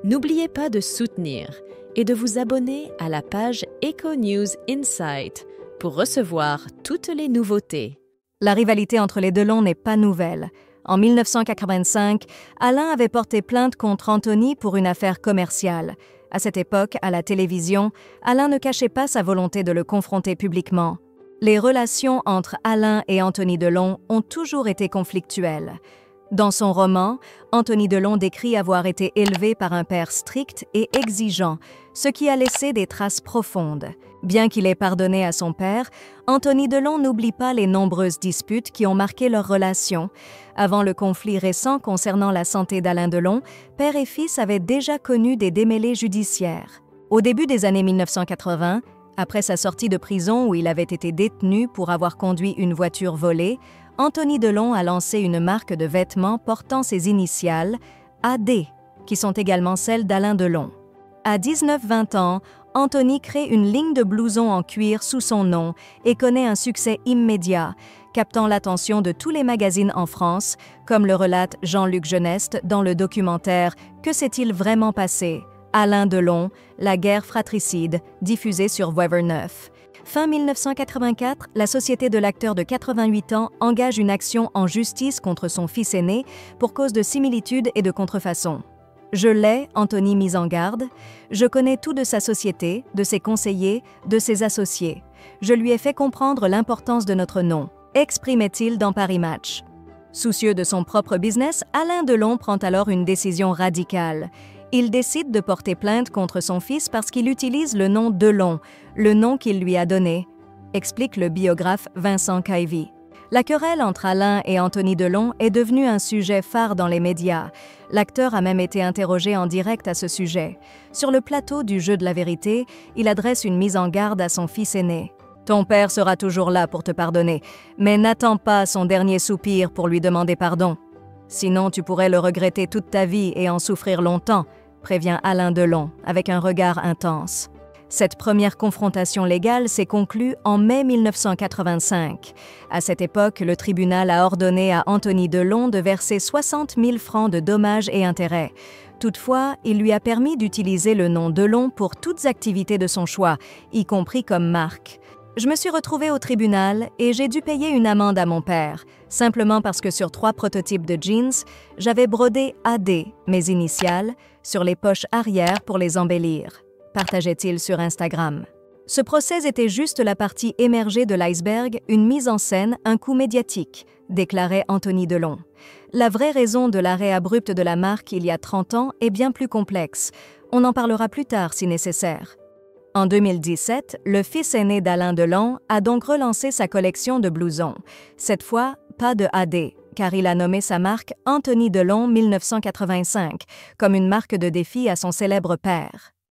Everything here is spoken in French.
N'oubliez pas de soutenir et de vous abonner à la page Eco-News Insight pour recevoir toutes les nouveautés. La rivalité entre les Delon n'est pas nouvelle. En 1985, Alain avait porté plainte contre Anthony pour une affaire commerciale. À cette époque, à la télévision, Alain ne cachait pas sa volonté de le confronter publiquement. Les relations entre Alain et Anthony Delon ont toujours été conflictuelles. Dans son roman, Anthony Delon décrit avoir été élevé par un père strict et exigeant, ce qui a laissé des traces profondes. Bien qu'il ait pardonné à son père, Anthony Delon n'oublie pas les nombreuses disputes qui ont marqué leur relation. Avant le conflit récent concernant la santé d'Alain Delon, père et fils avaient déjà connu des démêlés judiciaires. Au début des années 1980, après sa sortie de prison où il avait été détenu pour avoir conduit une voiture volée, Anthony Delon a lancé une marque de vêtements portant ses initiales, AD, qui sont également celles d'Alain Delon. À 19-20 ans, Anthony crée une ligne de blousons en cuir sous son nom et connaît un succès immédiat, captant l'attention de tous les magazines en France, comme le relate Jean-Luc Geneste dans le documentaire « Que s'est-il vraiment passé ? Alain Delon, la guerre fratricide », diffusé sur Wever 9. Fin 1984, la société de l'acteur de 88 ans engage une action en justice contre son fils aîné pour cause de similitude et de contrefaçon. Je l'ai, Anthony mis en garde. Je connais tout de sa société, de ses conseillers, de ses associés. Je lui ai fait comprendre l'importance de notre nom, exprimait-il dans Paris Match. Soucieux de son propre business, Alain Delon prend alors une décision radicale. Il décide de porter plainte contre son fils parce qu'il utilise le nom Delon, le nom qu'il lui a donné, explique le biographe Vincent Caivy. La querelle entre Alain et Anthony Delon est devenue un sujet phare dans les médias. L'acteur a même été interrogé en direct à ce sujet. Sur le plateau du Jeu de la vérité, il adresse une mise en garde à son fils aîné. « Ton père sera toujours là pour te pardonner, mais n'attends pas son dernier soupir pour lui demander pardon. Sinon, tu pourrais le regretter toute ta vie et en souffrir longtemps », prévient Alain Delon avec un regard intense. Cette première confrontation légale s'est conclue en mai 1985. À cette époque, le tribunal a ordonné à Anthony Delon de verser 60 000 francs de dommages et intérêts. Toutefois, il lui a permis d'utiliser le nom Delon pour toutes activités de son choix, y compris comme marque. Je me suis retrouvée au tribunal et j'ai dû payer une amende à mon père, simplement parce que sur 3 prototypes de jeans, j'avais brodé AD, mes initiales, sur les poches arrière pour les embellir, partageait-il sur Instagram. Ce procès était juste la partie émergée de l'iceberg, une mise en scène, un coup médiatique, déclarait Anthony Delon. La vraie raison de l'arrêt abrupt de la marque il y a 30 ans est bien plus complexe. On en parlera plus tard si nécessaire. En 2017, le fils aîné d'Alain Delon a donc relancé sa collection de blousons. Cette fois, pas de AD, car il a nommé sa marque Anthony Delon 1985, comme une marque de défi à son célèbre père.